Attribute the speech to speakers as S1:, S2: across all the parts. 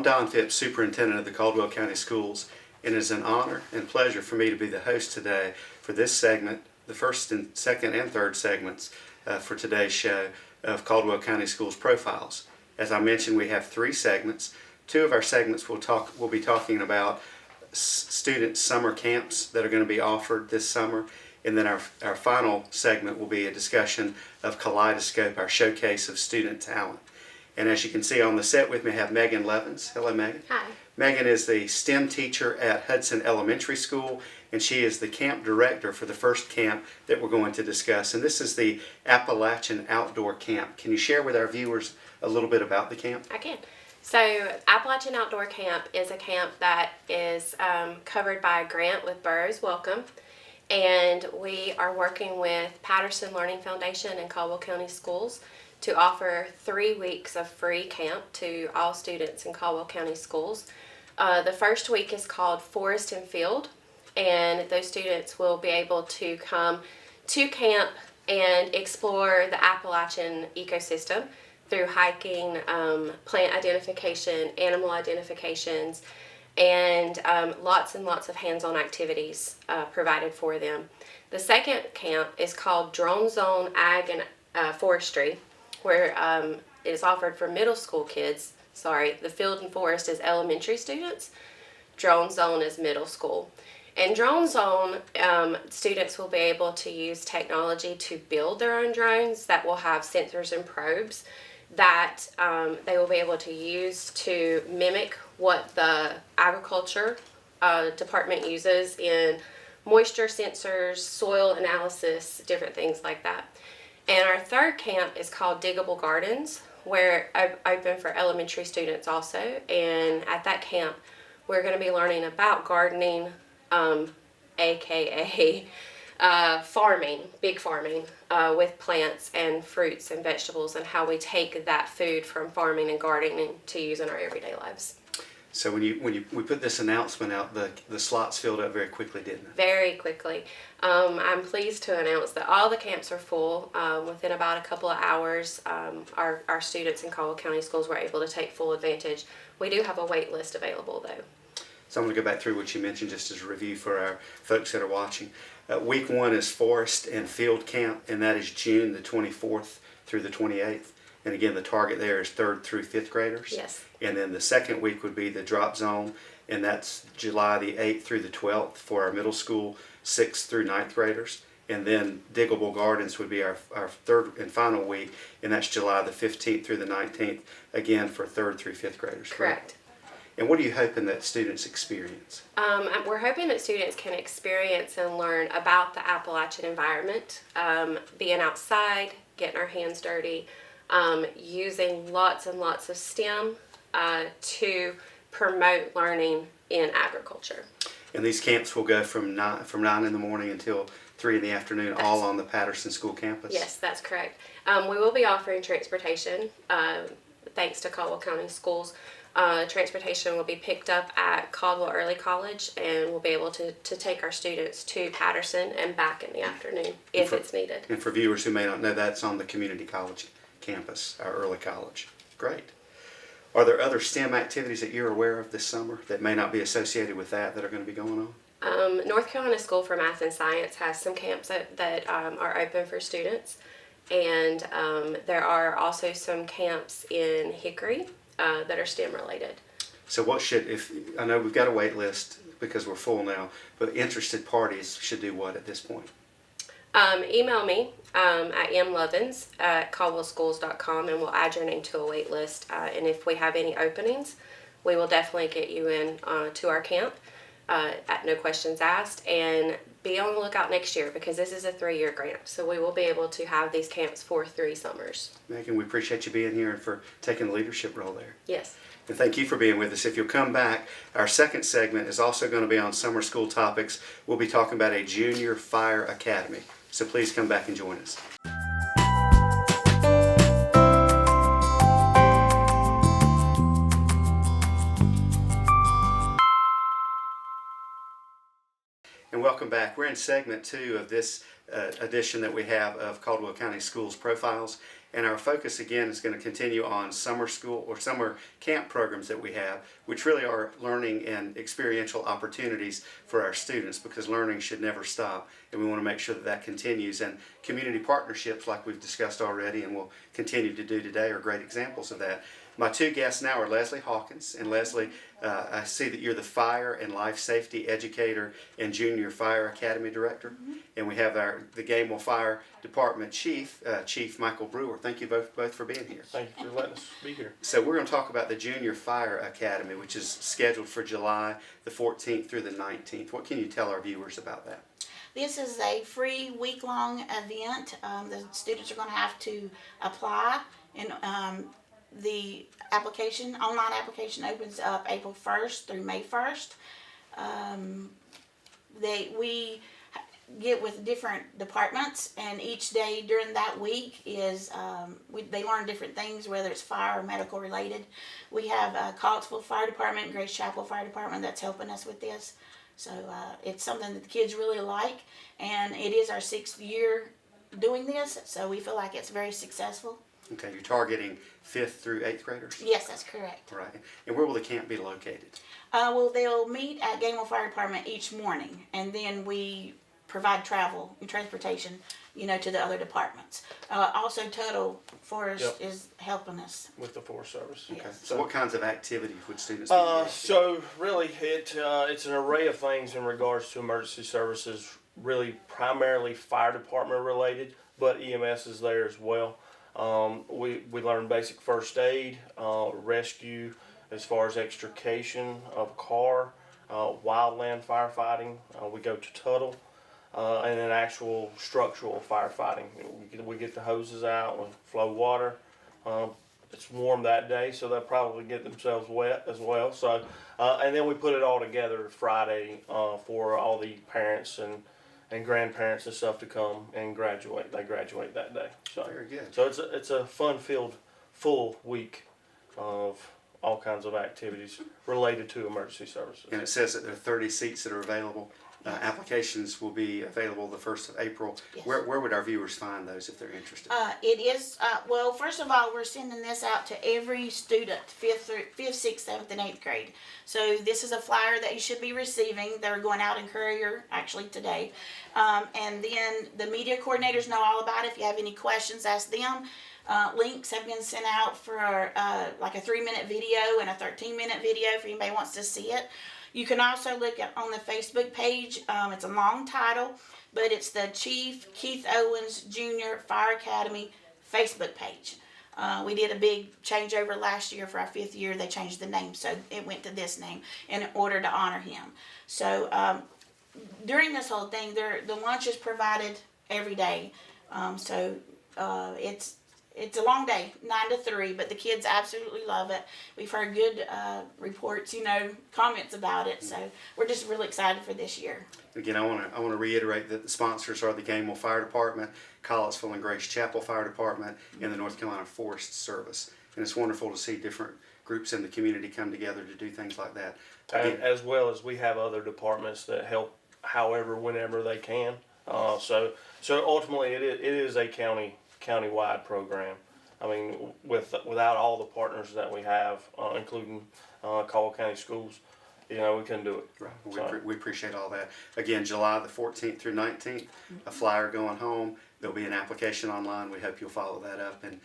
S1: I'm Don Phipps, Superintendent of the Caldwell County Schools, and it is an honor and pleasure for me to be the host today for this segment, the first and second and third segments for today's show of Caldwell County Schools Profiles. As I mentioned, we have three segments. Two of our segments we'll be talking about student summer camps that are going to be offered this summer, and then our final segment will be a discussion of Kaleidoscope, our showcase of student talent. And as you can see on the set with me, I have Megan Levins. Hello, Megan.
S2: Hi.
S1: Megan is the STEM teacher at Hudson Elementary School, and she is the camp director for the first camp that we're going to discuss. And this is the Appalachian Outdoor Camp. Can you share with our viewers a little bit about the camp?
S2: I can. So Appalachian Outdoor Camp is a camp that is covered by a grant with Burroughs Welcome. And we are working with Patterson Learning Foundation and Caldwell County Schools to offer 3 weeks of free camp to all students in Caldwell County Schools. The first week is called Forest and Field, and those students will be able to come to camp and explore the Appalachian ecosystem through hiking, plant identification, animal identifications, and lots and lots of hands-on activities provided for them. The second camp is called Drone Zone Ag and Forestry, where it is offered for middle school kids. The Field and Forest is elementary students. Drone Zone is middle school. In Drone Zone, students will be able to use technology to build their own drones that will have sensors and probes that they will be able to use to mimic what the agriculture department uses in moisture sensors, soil analysis, different things like that. And our third camp is called Diggable Gardens, where I've open for elementary students also. And at that camp, we're going to be learning about gardening, aka farming, big farming, with plants and fruits and vegetables, and how we take that food from farming and gardening to use in our everyday lives.
S1: So when we put this announcement out, the slots filled up very quickly, didn't it?
S2: Very quickly. I'm pleased to announce that all the camps are full. Within about a couple of hours, our students in Caldwell County Schools were able to take full advantage. We do have a wait list available though.
S1: So I'm going to go back through what you mentioned just as a review for our folks that are watching. Week 1 is Forest and Field Camp, and that is June the 24th through the 28th. And again, the target there is 3rd through 5th graders.
S2: Yes.
S1: And then the second week would be the Drop Zone, and that's July the 8th through the 12th for our middle school 6th through 9th graders. And then Diggable Gardens would be our third and final week, and that's July the 15th through the 19th, again for 3rd through 5th graders.
S2: Correct.
S1: And what are you hoping that students experience?
S2: We're hoping that students can experience and learn about the Appalachian environment, being outside, getting our hands dirty, using lots and lots of STEM to promote learning in agriculture.
S1: And these camps will go from 9 in the morning until 3 in the afternoon, all on the Patterson School campus?
S2: Yes, that's correct. We will be offering transportation, thanks to Caldwell County Schools. Transportation will be picked up at Caldwell Early College, and we'll be able to take our students to Patterson and back in the afternoon if it's needed.
S1: And for viewers who may not know, that's on the community college campus, our early college. Great. Are there other STEM activities that you're aware of this summer that may not be associated with that are going to be going on?
S2: North Carolina School for Math and Science has some camps that are open for students, and there are also some camps in Hickory that are STEM related. So
S1: I know we've got a wait list because we're full now, but interested parties should do what at this point?
S2: Email me at mlovins@caldwellschools.com, and we'll add your name to a wait list. And if we have any openings, we will definitely get you in to our camp at no questions asked. And be on the lookout next year, because this is a 3-year grant, so we will be able to have these camps for 3 summers.
S1: Megan, we appreciate you being here and for taking the leadership role there.
S2: Yes.
S1: And thank you for being with us. If you'll come back, our second segment is also going to be on summer school topics. We'll be talking about a junior fire academy. So please come back and join us. And welcome back. We're in segment 2 of this edition that we have of Caldwell County Schools Profiles. And our focus again is going to continue on summer school or summer camp programs that we have, which really are learning and experiential opportunities for our students, because learning should never stop, and we want to make sure that that continues. And community partnerships, like we've discussed already and will continue to do today, are great examples of that. My two guests now are Leslie Hawkins. And Leslie, I see that you're the Fire and Life Safety Educator and Junior Fire Academy Director. Mm-hmm. And we have the Gamewell Fire Department Chief, Chief Michael Brewer. Thank you both for being here.
S3: Thank you for letting us be here.
S1: So we're going to talk about the Junior Fire Academy, which is scheduled for July the 14th through the 19th. What can you tell our viewers about that?
S4: This is a free week-long event. The students are going to have to apply, and the online application opens up April 1st through May 1st. We get with different departments, and each day during that week is they learn different things, whether it's fire or medical related. We have Caldwell Fire Department and Grace Chapel Fire Department that's helping us with this. So it's something that the kids really like, and it is our 6th year doing this, so we feel like it's very successful.
S1: Okay, you're targeting 5th through 8th graders?
S4: Yes, that's correct.
S1: Right. And where will the camp be located?
S4: Well, they'll meet at Gamewell Fire Department each morning, and then we provide travel and transportation, to the other departments. Also, Total Forest is helping us
S3: With the Forest Service.
S1: Okay.
S4: Yes.
S1: So what kinds of activities would students be engaged in?
S3: So really, it's an array of things in regards to emergency services, really primarily fire department related, but EMS is there as well. We learn basic first aid, rescue, as far as extrication of a car, wildland firefighting. We go to Tuttle, and then actual structural firefighting. We get the hoses out, we flow water. It's warm that day, so they'll probably get themselves wet as well. So, and then we put it all together Friday for all the parents and grandparents and stuff to come and graduate. They graduate that day. So,
S1: Very good.
S3: So it's a fun-filled, full week of all kinds of activities related to emergency services.
S1: And it says that there are 30 seats that are available. Applications will be available the 1st of April.
S4: Yes.
S1: Where would our viewers find those if they're interested?
S4: It is, well, first of all, we're sending this out to every student, 5th, 6th, 7th, and 8th grade. So this is a flyer that you should be receiving. They're going out in courier, actually, today. And then the media coordinators know all about it. If you have any questions, ask them. Links have been sent out for like a 3-minute video and a 13-minute video if anybody wants to see it. You can also look on the Facebook page. It's a long title, but it's the Chief Keith Owens Jr. Fire Academy Facebook page. We did a big changeover last year for our 5th year. They changed the name, so it went to this name in order to honor him. So during this whole thing, the lunch is provided every day. It's a long day, 9 to 3, but the kids absolutely love it. We've heard good reports, comments about it. So we're just really excited for this year.
S1: Again, I want to reiterate that the sponsors are the Gamewell Fire Department, Caldwell and Grace Chapel Fire Department, and the North Carolina Forest Service. And it's wonderful to see different groups in the community come together to do things like that.
S3: And as well as we have other departments that help however, whenever they can. So ultimately it is a countywide program. I mean, without all the partners that we have, including Caldwell County Schools, we couldn't do it.
S1: Right. We appreciate all that. Again, July the 14th through 19th, a flyer going home. There'll be an application online. We hope you'll follow that up. And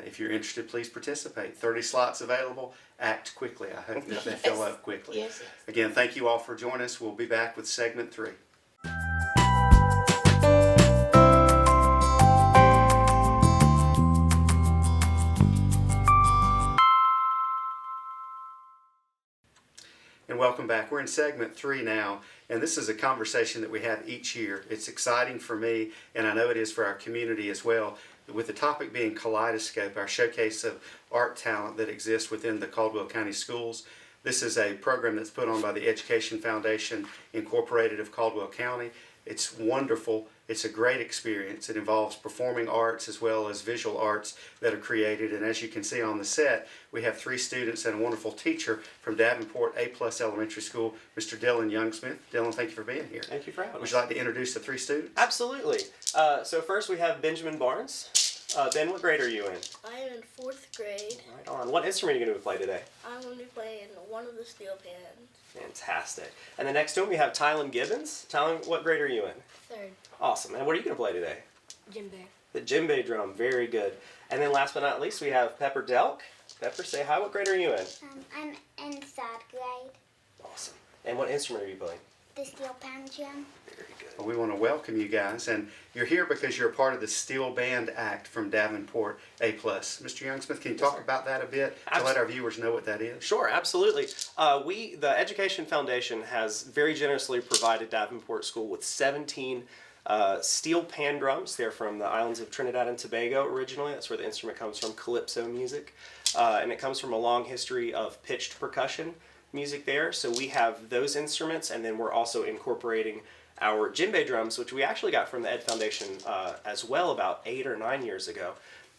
S1: if you're interested, please participate. 30 slots available. Act quickly. I hope that they fill up quickly.
S4: Yes.
S1: Again, thank you all for joining us. We'll be back with segment 3. And welcome back. We're in segment 3 now, and this is a conversation that we have each year. It's exciting for me, and I know it is for our community as well, with the topic being Kaleidoscope, our showcase of art talent that exists within the Caldwell County Schools. This is a program that's put on by the Education Foundation Incorporated of Caldwell County. It's wonderful. It's a great experience. It involves performing arts as well as visual arts that are created. And as you can see on the set, we have 3 students and a wonderful teacher from Davenport A+ Elementary School, Mr. Dylan Youngsmith. Dylan, thank you for being here.
S5: Thank you for having us.
S1: Would you like to introduce the 3 students?
S5: Absolutely. So first we have Benjamin Barnes. Ben, what grade are you in?
S6: I am in 4th grade.
S5: Right on. What instrument are you going to play today?
S6: I'm going to be playing one of the steel pans.
S5: Fantastic. And then next to him we have Tylen Gibbons. Tylen, what grade are you in?
S6: 3rd,
S5: Awesome. And what are you going to play today?
S6: djembe.
S5: The djembe drum. Very good. And then last but not least we have Pepper Delk. Pepper, say hi. What grade are you in?
S7: I'm in 3rd grade.
S5: Awesome. And what instrument are you playing?
S7: The steel pan drum.
S5: Very good.
S1: Well, we want to welcome you guys, and you're here because you're a part of the Steel Band Act from Davenport A+. Mr. Youngsmith, can you talk about that a bit to let our viewers know what that is?
S5: Sure, absolutely. The Education Foundation has very generously provided Davenport School with 17 steel pan drums. They're from the islands of Trinidad and Tobago originally. That's where the instrument comes from, calypso music. And it comes from a long history of pitched percussion music there. So we have those instruments, and then we're also incorporating our djembe drums, which we actually got from the Ed Foundation as well about 8 or 9 years ago.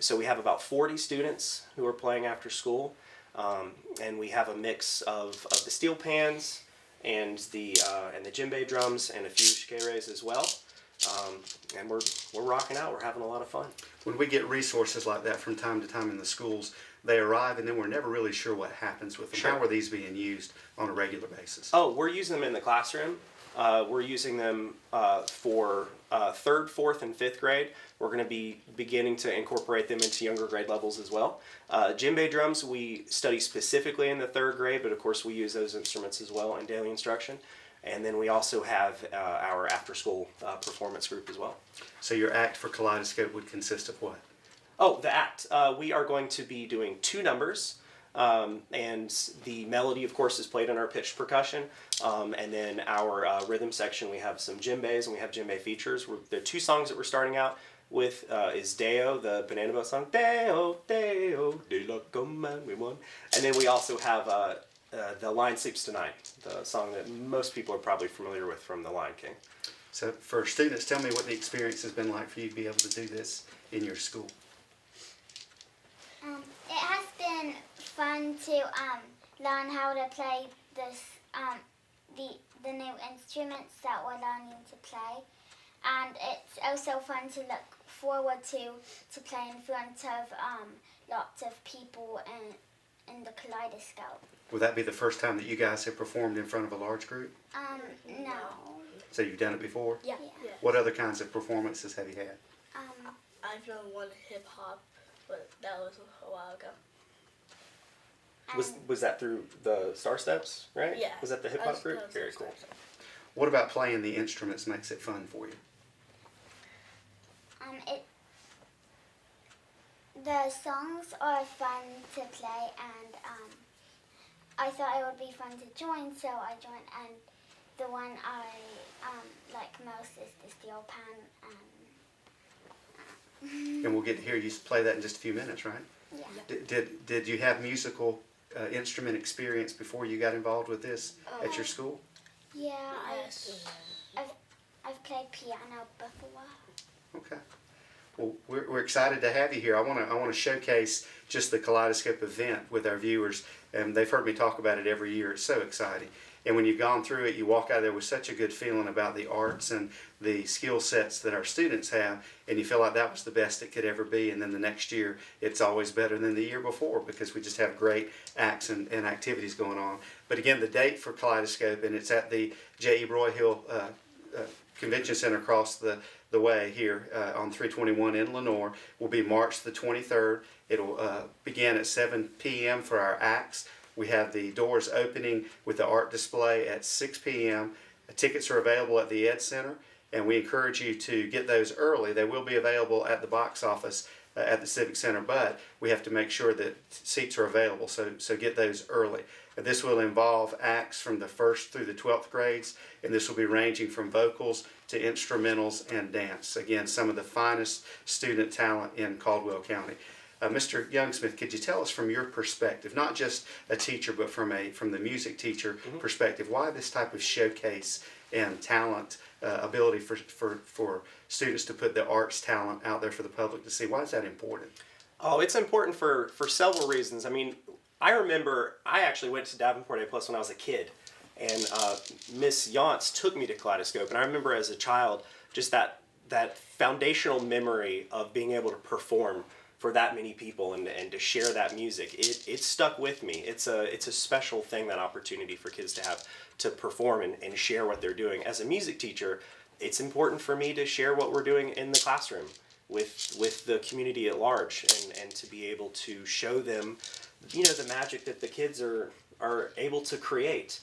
S5: So we have about 40 students who are playing after school, and we have a mix of the steel pans and the djembe drums and a few shikeres as well. And we're rocking out. We're having a lot of fun.
S1: When we get resources like that from time to time in the schools, they arrive and then we're never really sure what happens with them.
S5: Sure.
S1: How are these being used on a regular basis?
S5: Oh, we're using them in the classroom. We're using them for 3rd, 4th, and 5th grade. We're going to be beginning to incorporate them into younger grade levels as well. Djembe drums we study specifically in the 3rd grade, but of course we use those instruments as well in daily instruction. And then we also have our after-school performance group as well.
S1: So your act for Kaleidoscope would consist of what?
S5: Oh, the act. We are going to be doing 2 numbers. And the melody, of course, is played on our pitched percussion. And then our rhythm section, we have some djembes and we have djembe features. The 2 songs that we're starting out with is Deo, the Banana Boat song. Deo, Deo, de la command we won. And then we also have The Lion Sleeps Tonight, the song that most people are probably familiar with from The Lion King.
S1: So for students, tell me what the experience has been like for you to be able to do this in your school.
S7: It has been fun to learn how to play this the new instruments that we're learning to play, and it's also fun to look forward to play in front of lots of people in the Kaleidoscope.
S1: Will that be the first time that you guys have performed in front of a large group?
S7: No.
S1: So you've done it before?
S6: Yeah.
S1: What other kinds of performances have you had?
S6: I've done one hip hop, but that was a while ago.
S5: Was that through the Star Steps, right?
S6: Yeah.
S5: Was that the hip hop group? Very cool.
S1: What about playing the instruments makes it fun for you?
S7: The songs are fun to play, and I thought it would be fun to join, so I joined. And the one I like most is the steel pan.
S1: And we'll get to hear you play that in just a few minutes, right?
S7: Yeah.
S1: Did you have musical instrument experience before you got involved with this at your school?
S7: Yeah,
S6: Yes.
S7: I've played piano before.
S1: Okay. Well, we're excited to have you here. I want to showcase just the Kaleidoscope event with our viewers, and they've heard me talk about it every year. It's so exciting. And when you've gone through it, you walk out of there with such a good feeling about the arts and the skill sets that our students have, and you feel like that was the best it could ever be. And then the next year, it's always better than the year before because we just have great acts and activities going on. But again, the date for Kaleidoscope, and it's at the J.E. Broyhill Convention Center across the way here on 321 in Lenoir, will be March the 23rd. It'll begin at 7 p.m. for our acts. We have the doors opening with the art display at 6 p.m. Tickets are available at the Ed Center, and we encourage you to get those early. They will be available at the box office at the Civic Center, but we have to make sure that seats are available, so get those early. This will involve acts from the 1st through the 12th grades, and this will be ranging from vocals to instrumentals and dance. Again, some of the finest student talent in Caldwell County. Mr. Youngsmith, could you tell us from your perspective, not just a teacher, but from the music teacher perspective, why this type of showcase and talent, ability for students to put the arts talent out there for the public to see? Why is that important?
S5: Oh, it's important for several reasons. I mean, I remember I actually went to Davenport A+ when I was a kid, and Miss Yance took me to Kaleidoscope, and I remember as a child just that foundational memory of being able to perform for that many people and to share that music. It stuck with me. It's a special thing, that opportunity for kids to have to perform and share what they're doing. As a music teacher, it's important for me to share what we're doing in the classroom with the community at large, and to be able to show them, the magic that the kids are able to create.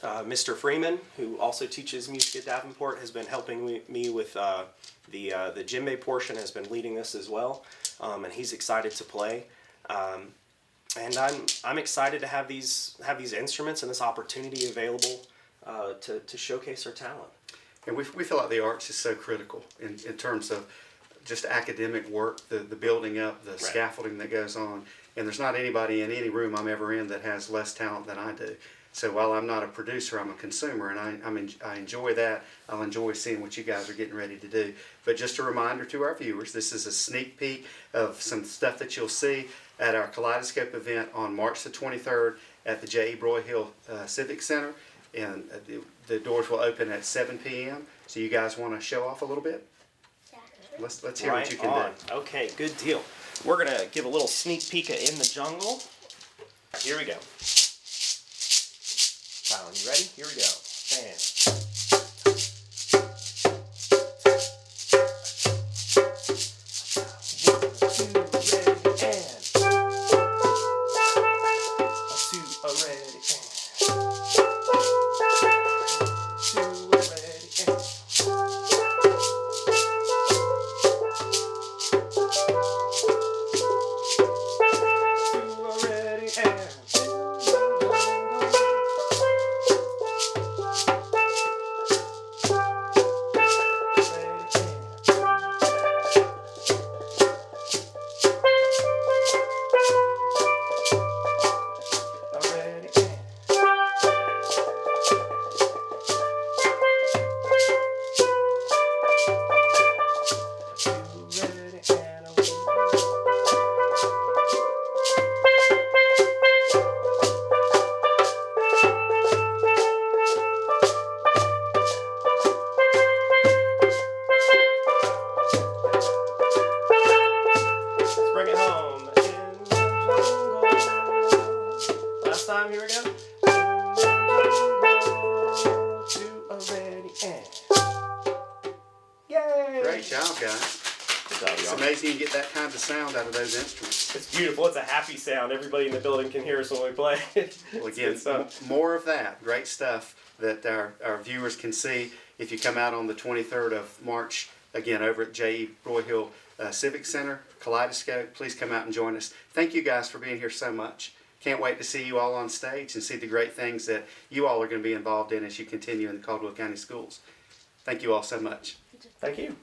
S5: Mr. Freeman, who also teaches music at Davenport, has been helping me with the djembe portion, has been leading this as well, and he's excited to play. And I'm excited to have these instruments and this opportunity available to showcase our talent.
S1: And we feel like the arts is so critical in terms of just academic work, the building up, the scaffolding that goes on. And there's not anybody in any room I'm ever in that has less talent than I do. So while I'm not a producer, I'm a consumer, and I enjoy that. I'll enjoy seeing what you guys are getting ready to do. But just a reminder to our viewers, this is a sneak peek of some stuff that you'll see at our Kaleidoscope event on March the 23rd at the J.E. Broyhill Civic Center. And the doors will open at 7 p.m. So you guys want to show off a little bit?
S7: Yeah.
S1: Let's hear what you can do.
S5: Okay, good deal. We're going to give a little sneak peek at In the Jungle. Here we go. Fallon, you ready? Here we go. And here we go. Yay!
S1: Great job, guys. It's amazing you get that kind of sound out of those instruments.
S5: It's beautiful. It's a happy sound. Everybody in the building can hear us when we play.
S1: Well, again, more of that. Great stuff that our viewers can see if you come out on the 23rd of March, again, over at J.E. Broyhill Civic Center, Kaleidoscope. Please come out and join us. Thank you guys for being here so much. Can't wait to see you all on stage and see the great things that you all are going to be involved in as you continue in the Caldwell County Schools. Thank you all so much.
S5: Thank you.